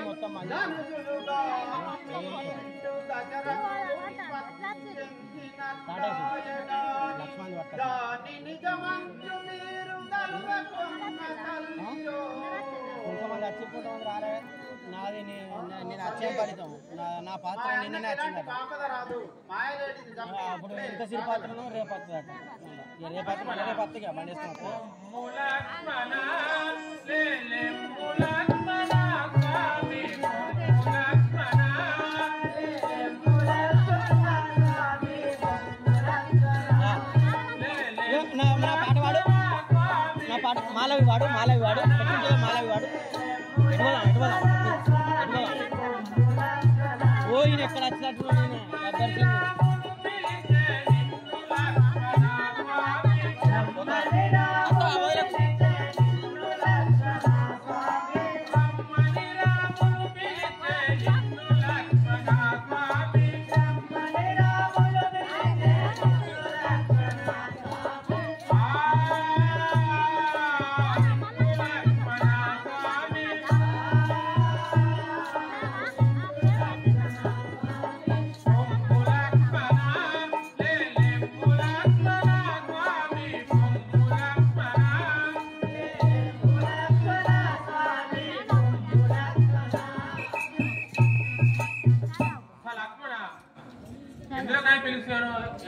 మొత్తం లక్ష్మణ్ కొంతమంది వచ్చి కొంతమంది రాలే నాది నేను వచ్చే ఫలితం నా పాత్ర నిన్ననే వచ్చిందట అప్పుడు ఎంత సిరి పాత్రనో రేపు వస్తుందట రేపు వస్తుందిగా పండిస్తున్నప్పుడు మాలవి వాడు ఓ ఈయన ఎక్కడ వచ్చినట్టు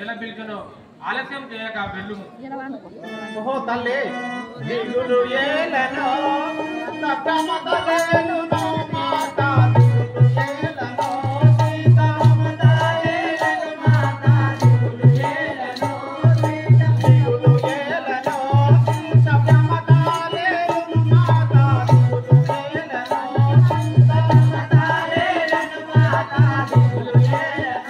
ఎలా పిలిచానో ఆలస్యం చేయక వెళ్ళు ఓహో తల్లి దిగులు ఏలనో తప్పమతలేలునో మాతా దిగులు ఏలనో సీతామతలేలు మాతా దిగులు ఏలనో దిగులు ఏలనో తప్పమతలేలు మాతా దిగులు ఏలనో సీతామతలేలు మాతా దిగులు ఏలనో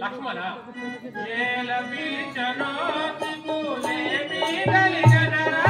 లక్ష్మణ ఏల పిలిచనో దిగులేమి కలిగనరా